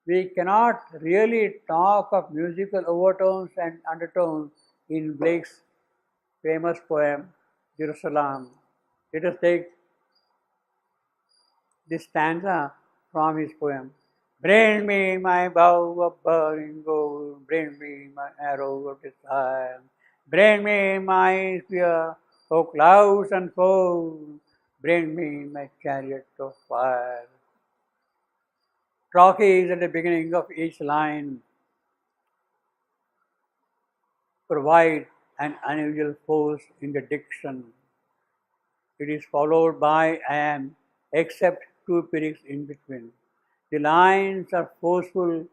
We cannot really talk of musical overtones and undertones in Blake's famous poem, Jerusalem. Let us take this stanza from his poem. Bring me my bow of burning gold, bring me my arrow of desire, bring me my spear, O clouds unfold, bring me my chariot of fire. Trochees at the beginning of each line provide an unusual force in the diction. It is followed by an except two periods in between. The lines are forceful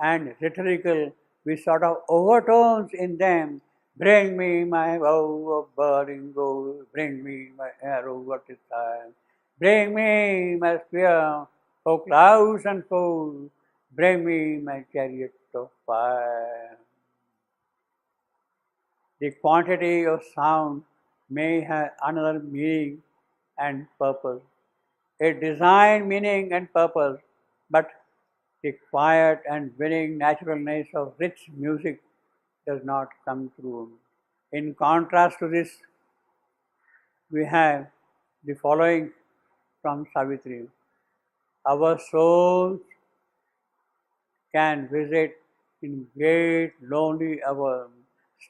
and rhetorical with sort of overtones in them. Bring me my bow of burning gold, bring me my arrow of desire, bring me my spear, O clouds unfold, bring me my chariot of fire. The quantity of sound may have another meaning and purpose, a designed meaning and purpose, but the quiet and winning naturalness of rich music does not come through. In contrast to this, we have the following from Savitri. Our souls can visit in great lonely hours,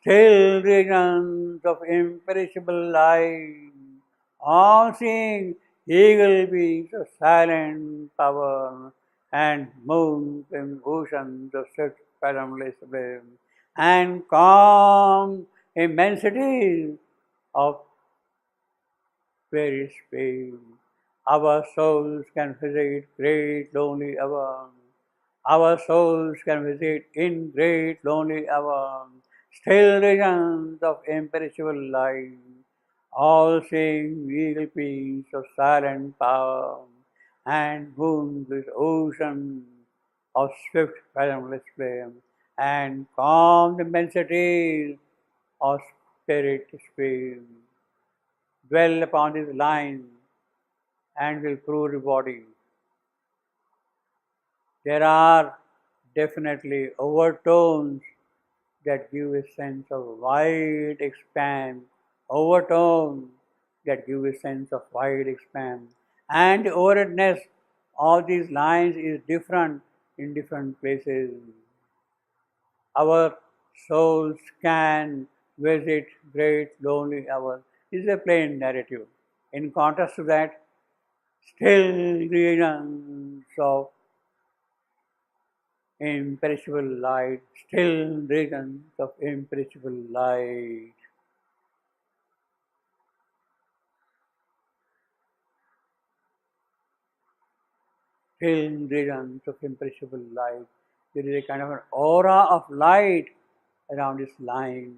still regions of imperishable light, all seeing eagle beings of silent power, and moons and oceans of such fathomless bliss, and calm immensities of very space. Our souls can visit great lonely hours. Our souls can visit in great lonely hours, still regions of imperishable light, all seeing eagle peace of silent power, and wounds with ocean of swift fathomless flame, and calm immensities of spirit stream. Dwell upon these lines and will prove rewarding. There are definitely overtones that give a sense of wide expanse, overtones that give a sense of wide expanse. And the overheadness of these lines is different in different places. Our souls can visit great lonely hours. This is a plain narrative. In contrast to that, still regions of imperishable light, still regions of imperishable light. Still regions of imperishable light. There is a kind of an aura of light around this line,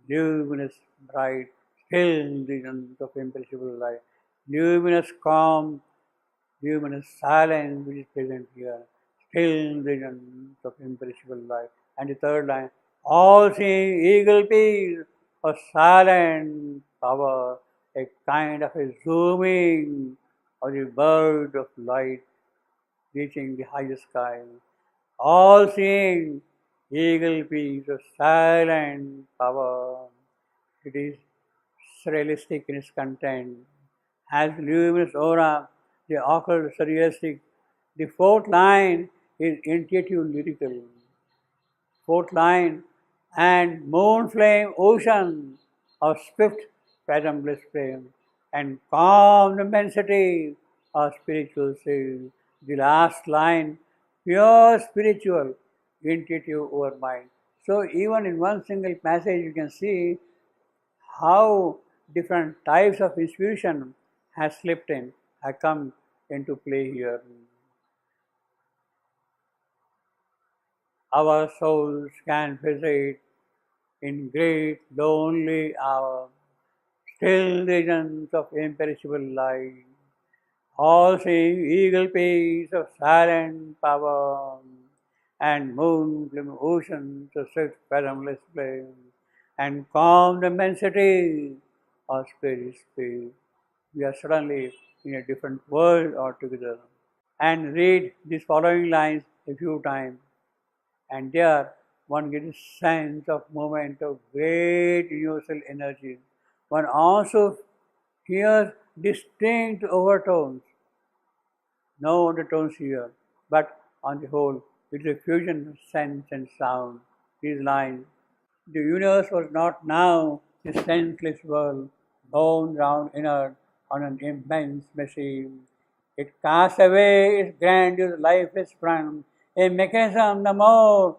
luminous, bright, still regions of imperishable light, luminous, calm, luminous silence which is present here, still regions of imperishable light. And the third line, all seeing eagle peace of silent power, a kind of a zooming of the bird of light reaching the highest sky. All seeing eagle peace of silent power. It is surrealistic in its content, has luminous aura, the occult surrealistic. The fourth line is intuitive lyrical. Fourth line, and moon flame ocean of swift fathomless flame, and calm immensity of spiritual sea. The last line, pure spiritual, intuitive over mind. So even in one single passage you can see how different types of inspiration has slipped in, have come into play here. Our souls can visit in great lonely hour, still regions of imperishable light, all seeing eagle peace of silent power, and moon gleam oceans of swift fathomless flame, and calm immensity of spirit space. We are suddenly in a different world altogether. And read these following lines a few times, and there one gets a sense of movement of great universal energy. One also hears distinct overtones, no undertones here, but on the whole, it is a fusion of sense and sound. These lines: the universe was not now a senseless world, borne round inert on an immense machine. It cast away its grandiose lifeless front, a mechanism no more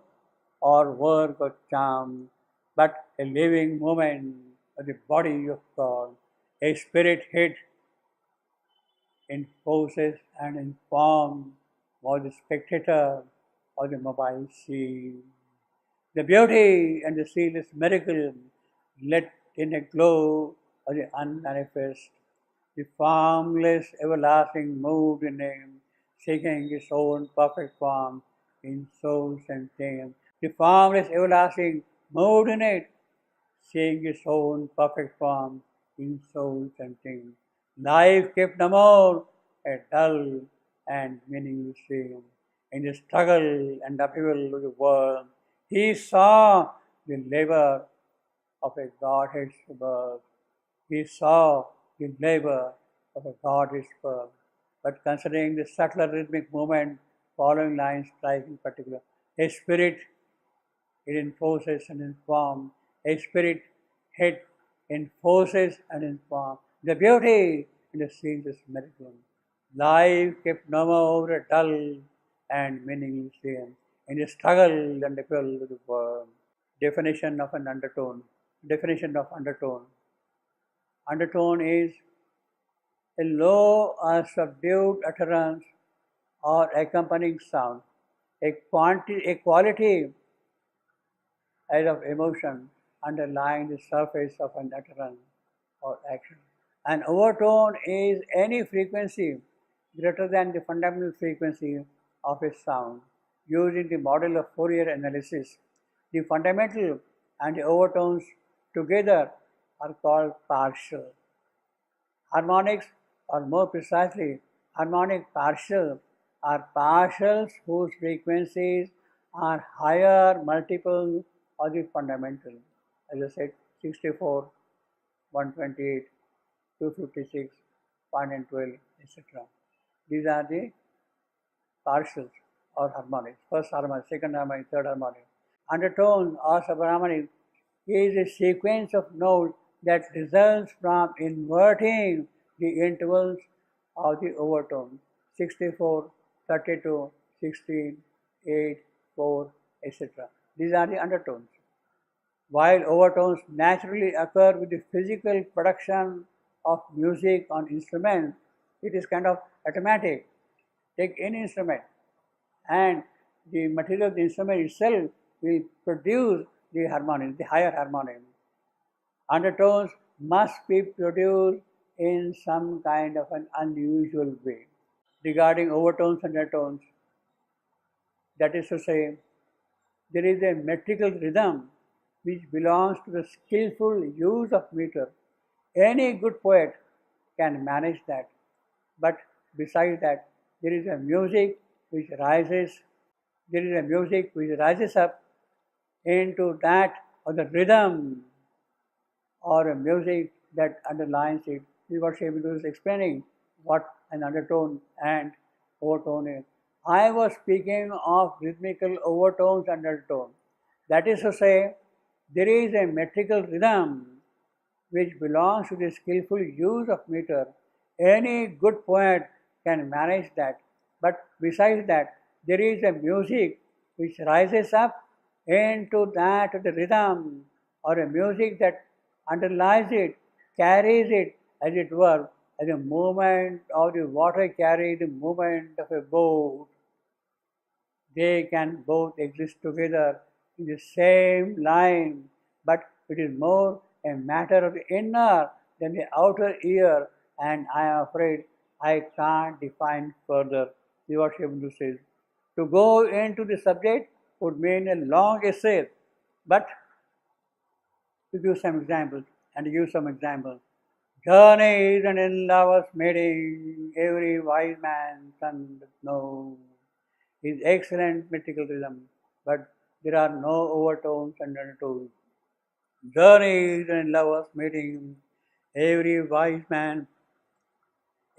or work or charm, but a living moment of the body of God, a spirit hid in poses and in form was the spectator of the mobile scene. The beauty and the sealess miracle lit in a glow of the unmanifest. The formless everlasting moved in him, seeking his own perfect form in soul sentient. The formless everlasting moved in it, seeing his own perfect form in soul sentient. Life kept no more a dull and meaningless dream. In the struggle and upheaval of the world, he saw the labor of a Godhead's birth. He saw the labor of a Godhead's birth. But considering the subtler rhythmic movement, following lines strike in particular. A spirit it enforces and informs. A spirit hid enforces and informs. The beauty in the seamless miracle. Life kept no more a dull and meaningless dream. In the struggle and the pull of the world. Definition of an undertone. Definition of undertone. Undertone is a low or subdued utterance or accompanying sound, a quality as of emotion underlying the surface of an utterance or action. An overtone is any frequency greater than the fundamental frequency of a sound. Using the model of Fourier analysis, the fundamental and the overtones together are called partial. Harmonics, or more precisely, harmonic partial, are partials whose frequencies are higher multiples of the fundamental. As I said, 64, 128, 256, 512, etc. These are the partials or harmonics. First harmonic, second harmonic, third harmonic. Undertone or subharmonic is a sequence of notes that results from inverting the intervals of the overtone 64, 32, 16, 8, 4, etc. These are the undertones. While overtones naturally occur with the physical production of music on instruments, it is kind of automatic. Take any instrument and the material of the instrument itself will produce the harmonic, the higher harmonic. Undertones must be produced in some kind of an unusual way. Regarding overtones and undertones, that is to say, there is a metrical rhythm which belongs to the skillful use of meter. Any good poet can manage that. But besides that, there is a music which rises, up into that or the rhythm or a music that underlines it. This is what Shebindu is explaining, what an undertone and overtone is. I was speaking of rhythmical overtones and undertones. That is to say, there is a metrical rhythm which belongs to the skillful use of meter. Any good poet can manage that. But besides that, there is a music which rises up into that of the rhythm or a music that underlies it, carries it, as it were, as a movement of the water carry the movement of a boat. They can both exist together in the same line, but it is more a matter of the inner than the outer ear, and I am afraid I can't define further. See what Shebindu says. To go into the subject would mean a long essay, but to give some examples Journeys and in lovers meeting, every wise man son doth know. is excellent metrical rhythm, but there are no overtones and undertones. Journeys and lovers meeting, every wise man,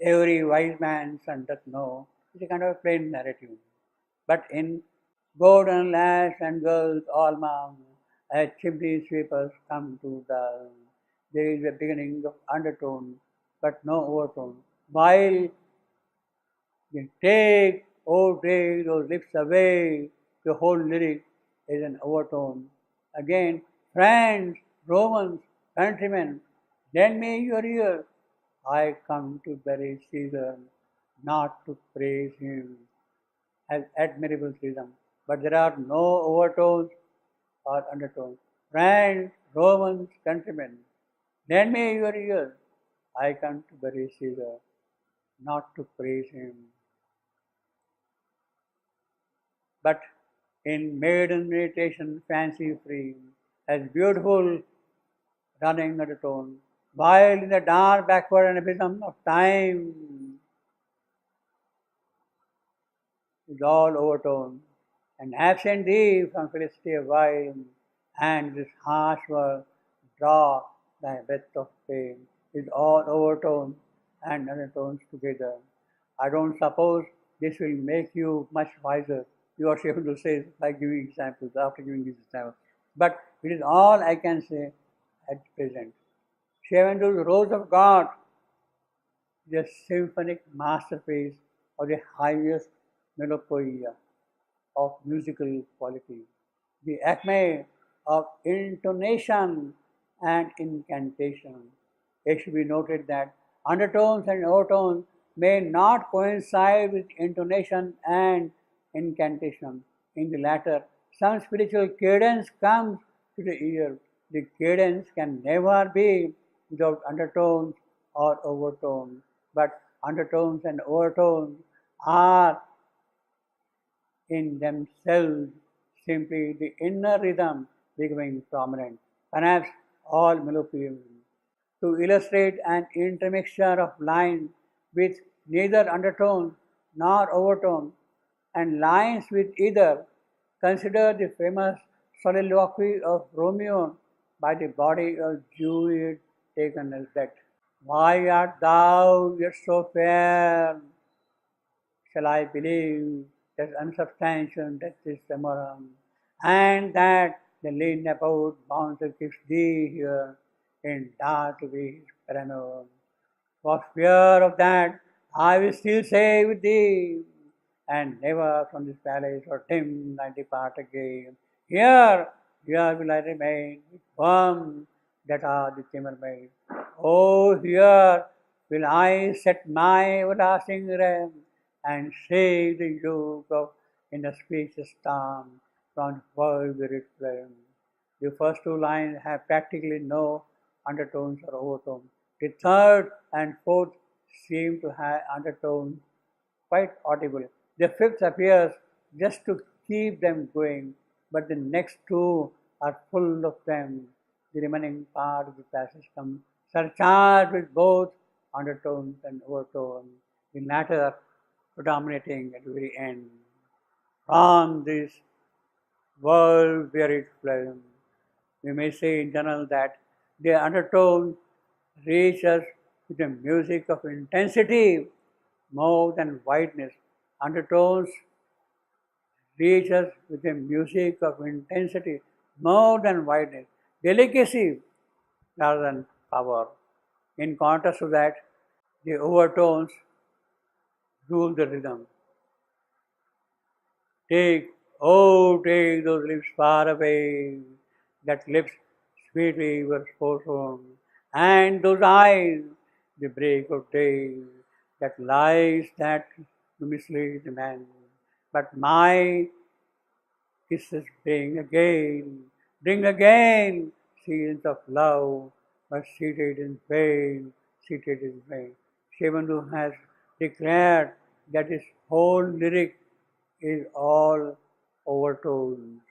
every wise man's son doth know. It's a kind of a plain narrative. But in golden lass and girls all mom, as chimney sweepers come to the, there is a beginning of undertone, but no overtone. While you take those lips away, the whole lyric is an overtone. Again, friends, Romans, countrymen, lend me your ear. I come to bury Caesar, not to praise him. Has admirable rhythm, but there are no overtones or undertones. Friends, Romans, countrymen, lend me your ear. I come to bury Caesar, not to praise him. But in maiden meditation, fancy free, has beautiful running undertone, while in the dark backward abysm of time is all overtone, and absent thee from felicity of wine, and this harsh word, draw thy breath of pain, is all overtones and undertones together. I don't suppose this will make you much wiser. You are able to say by giving examples, after giving these examples. But it is all I can say at present. Shevandu's Rose of God is a symphonic masterpiece of the highest melopoeia of musical quality, the acme of intonation and incantation. It should be noted that undertones and overtones may not coincide with intonation and incantation. In the latter, some spiritual cadence comes to the ear. The cadence can never be without undertones or overtones, but undertones and overtones are in themselves, simply the inner rhythm becoming prominent. Perhaps all melopium. To illustrate an intermixture of lines with neither undertone nor overtone, and lines with either, consider the famous soliloquy of Romeo by the body of Juliet taken as that. Why art thou yet so fair? Shall I believe that unsubstantial death is ephemeral, and that the lean about bouncer keeps thee here in dark to be his paramour? For fear of that, I will still stay with thee, and never from this palace or dim I depart again. Here will I remain with worms that are the chambermaid. Oh, here will I set my everlasting realm and shake the yoke of inauspicious storm from the world-wearied flame. The first two lines have practically no undertones or overtones. The third and fourth seem to have undertones quite audible. The fifth appears just to keep them going, but the next two are full of them. The remaining part of the passage comes surcharged with both undertones and overtones, the latter predominating at the very end. From this world-wearied flame, we may say in general that the undertone reaches with the music of intensity more than wideness. Undertones reach us with a music of intensity more than wideness, delicacy rather than power. In contrast to that, the overtones rule the rhythm. Take those lips far away, that lips sweetly were spoken, and those eyes, the break of day, that lies that to mislead the man. But my kisses bring again seasons of love, but seated in vain. Shivandu has declared that his whole lyric is all overtones.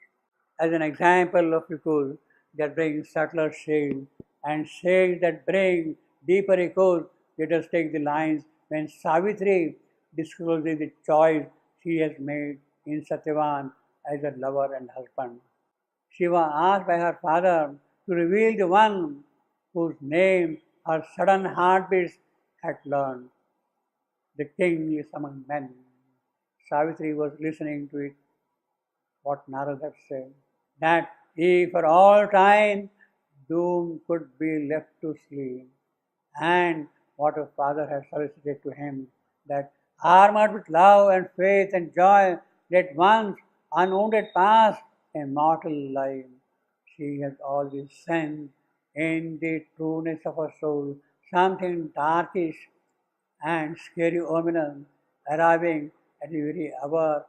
As an example of echoes that bring subtler shades and shades that bring deeper echoes, let us take the lines when Savitri discloses the choice she has made in Satyavan as a lover and husband. She was asked by her father to reveal the one whose name her sudden heartbeats had learned. The king is among men. Savitri was listening to it, what Narad had said, that if for all time doom could be left to sleep, and what her father had solicited to him, that armored with love and faith and joy, let once unwounded pass a mortal life. She has always sensed in the trueness of her soul something darkish and scary ominous arriving at the very hour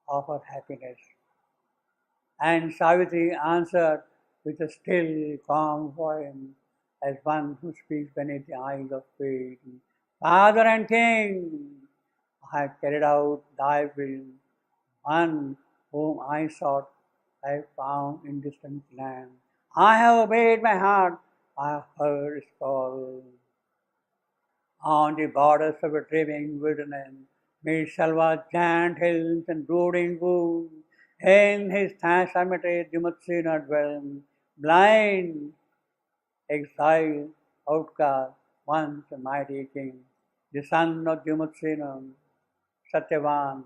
of her happiness. And Savitri answered with a still, calm voice, as one who speaks beneath the eyes of fate. Father and King, I have carried out thy will. One whom I sought, I have found in distant land. I have obeyed my heart, I have heard its call. On the borders of a dreaming wilderness, mid Salva's giant hills and brooding woods, in his thatched cemetery Dumatsina dwelt, blind, exiled, outcast, once a mighty king, the son of Dumatsina, Satyavan,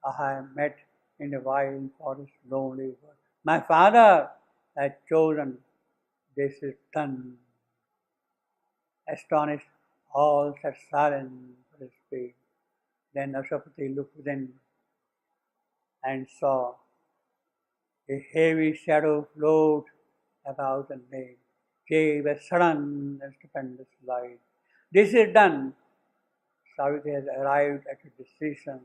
I have met in the wild forest lonely world. My father has chosen, this is done. Astonished, all sat silent for a space. Then Ashwapati looked within and saw a heavy shadow float about the lake, gave a sudden and stupendous light. This is done. Savitri has arrived at a decision,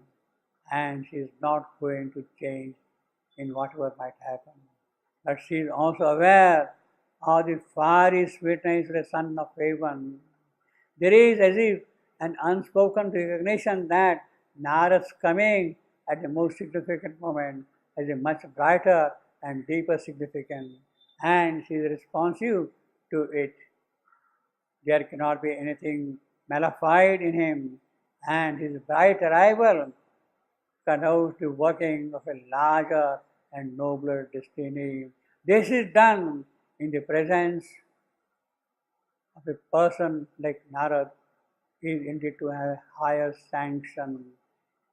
and she is not going to change in whatever might happen. But she is also aware of the fiery sweetness of the son of heaven. There is as if an unspoken recognition that Narad's coming at the most significant moment has a much brighter and deeper significance, and she is responsive to it. There cannot be anything malified in him, and his bright arrival connotes the working of a larger and nobler destiny. This is done in the presence of a person like Narad. Is indeed to have higher sanction,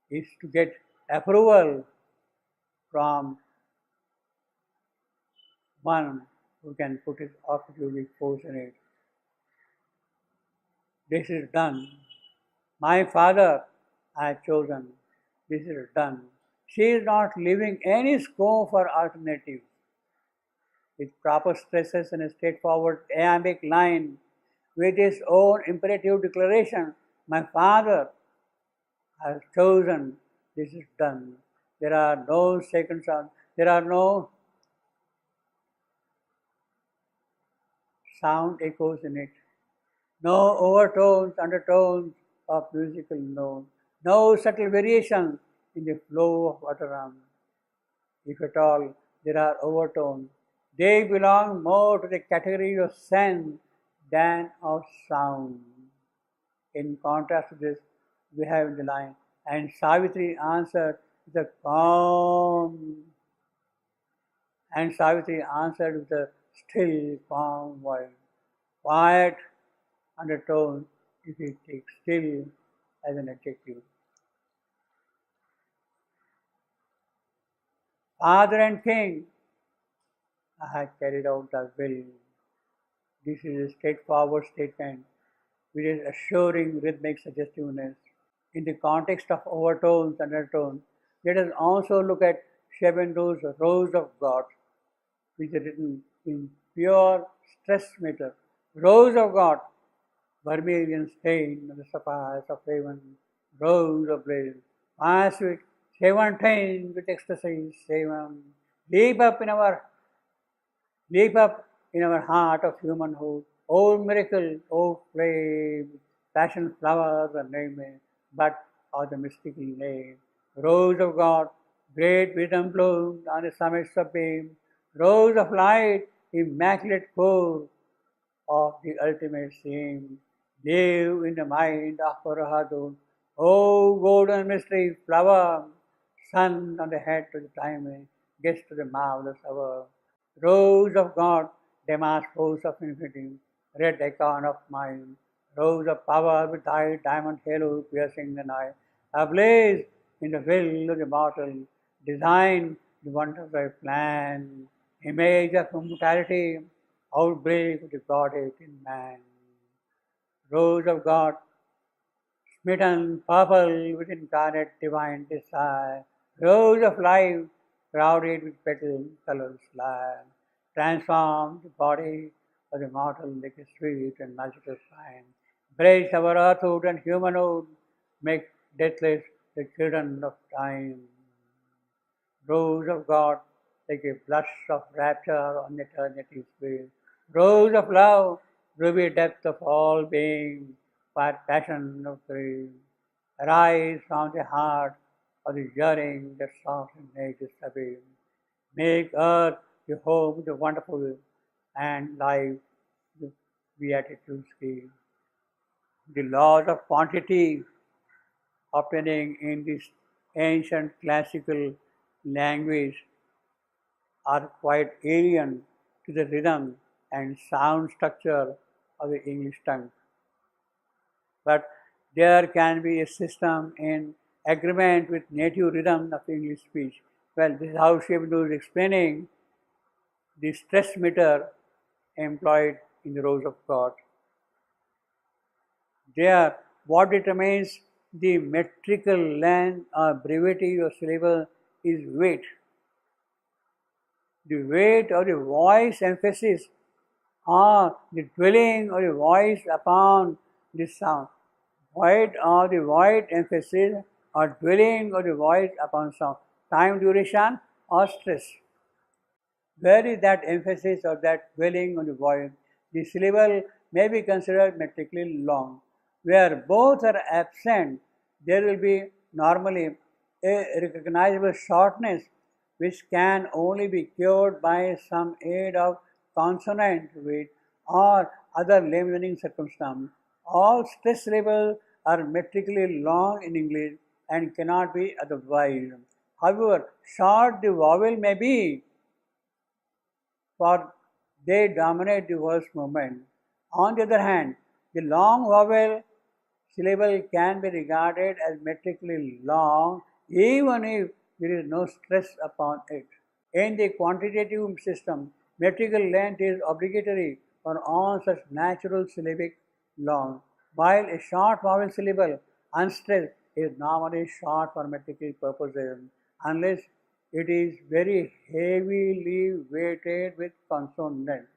is to get approval from one who can put his opportunity force in it. This is done. My father I have chosen. This is done. She is not leaving any scope for alternatives. With proper stresses and a straightforward iambic line, with his own imperative declaration, my father has chosen, this is done. There are no second sound, there are no sound echoes in it, no overtones, undertones of musical notes, no subtle variations in the flow of utterance. If at all there are overtones, they belong more to the category of sense than of sound. In contrast to this, we have in the line, and Savitri answered with a calm, and Savitri answered with a still, calm voice. Quiet undertone if we take still as an adjective. Father and King, I have carried out the will. This is a straightforward statement with its assuring rhythmic suggestiveness. In the context of overtones and undertones, let us also look at Shebendo's Rose of God, which is written in pure stress meter. Rose of God, vermilion stain on the sapphires of heaven, rose of bliss, my sweet, seventeen with ecstasy, seven, leap up in our leap up in our heart of humanhood. O miracle, O flame, passion flowers are named, but of the mystical name. Rose of God, great wisdom bloomed on the summit sublime. Rose of light, immaculate core of the ultimate scene. Live in the mind of Parahadun. O golden mystery flower, sun on the head to the timely, gets to the marvelous hour. Rose of God, damask force of infinity, red icon of mine, rose of power with thy diamond halo piercing the night, ablaze in the will of the mortal, design the wonders of thy plan, image of immortality, outbreak of the Godhead in man. Rose of God, smitten purple with incarnate divine desire, rose of life, crowded with petal colors light, transform the body of the mortal like a sweet and magical sign. Brace our earthhood and humanhood, make deathless the children of time. Rose of God, like a blush of rapture on eternity's way. Rose of love, ruby depth of all being, fire passion of grief. Arise from the heart of the yearning that soft and nature's sublime. Make earth the home, the wonderful, and life the beatitude's key. The laws of quantity obtaining in this ancient classical language are quite alien to the rhythm and sound structure of the English tongue. But there can be a system in agreement with native rhythm of English speech. Well, this is how Shivandu is explaining the stress meter employed in the Rose of God. There, what determines the metrical length or brevity of syllable is weight. The weight of the voice emphasis or the dwelling of the voice upon the sound. Weight of the voice emphasis or dwelling of the voice upon sound. Time duration or stress. Where is that emphasis or that dwelling on the voice? The syllable may be considered metrically long. Where both are absent, there will be normally a recognizable shortness which can only be cured by some aid of consonant weight or other lengthening circumstance. All stress syllables are metrically long in English and cannot be otherwise. However short the vowel may be, for they dominate the verse movement. On the other hand, the long vowel syllable can be regarded as metrically long even if there is no stress upon it. In the quantitative system, metrical length is obligatory for all such natural syllabic long, while a short vowel syllable, unstressed, is normally short for metrical purposes unless it is very heavily weighted with consonants.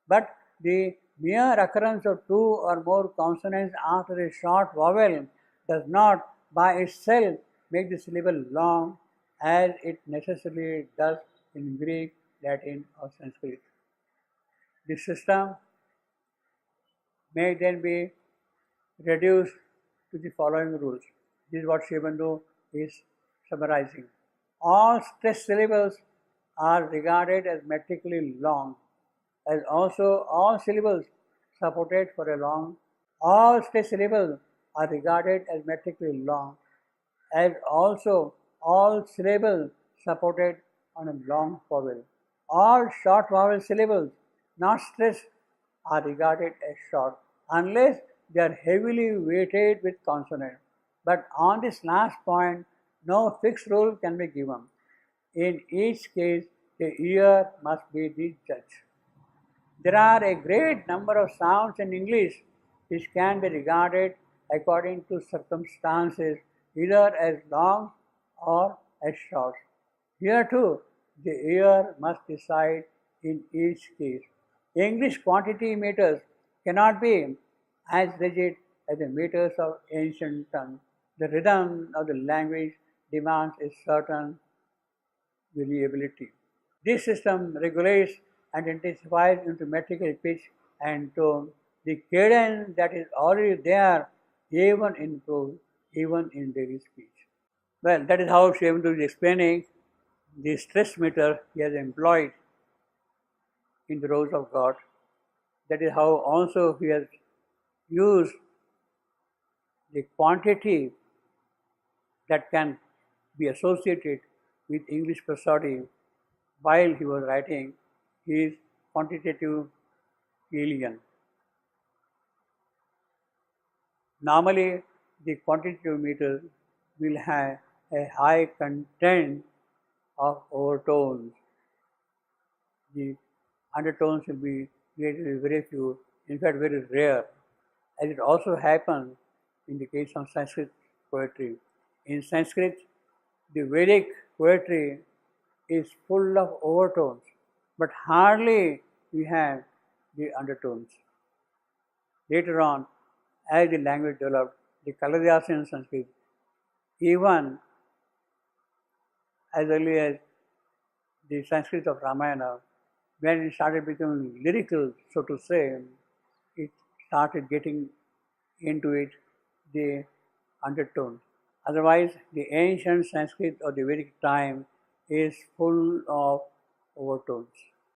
But the mere occurrence of two or more consonants after a short vowel does not by itself make the syllable long as it necessarily does in Greek, Latin, or Sanskrit. This system may then be reduced to the following rules. This is what Shivandu is summarizing. All stressed syllables are regarded as metrically long, as also all syllables supported for a long. All stressed syllables are regarded as metrically long, as also all syllables supported on a long vowel. All short vowel syllables not stressed are regarded as short unless they are heavily weighted with consonant. But on this last point, no fixed rule can be given. In each case, the ear must be the judge. There are a great number of sounds in English which can be regarded according to circumstances either as long or as short. Here too, the ear must decide in each case. English quantity meters cannot be as rigid as the meters of ancient tongue. The rhythm of the language demands a certain variability. This system regulates and intensifies into metrical pitch and tone the cadence that is already there even in prose, even in daily speech. Well, that is how Shivandu is explaining the stress meter he has employed in the Rose of God. That is how also he has used the quantity that can be associated with English prosody while he was writing his quantitative Elian. Normally, the quantitative meter will have a high content of overtones. The undertones will be relatively very few, in fact very rare, as it also happens in the case of Sanskrit poetry. In Sanskrit, the Vedic poetry is full of overtones, but hardly we have the undertones. Later on, as the language developed, the Kaladyasa in Sanskrit, even as early as the Sanskrit of Ramayana, when it started becoming lyrical, so to say, it started getting into it the undertone. Otherwise, the ancient Sanskrit of the Vedic time is full of overtones.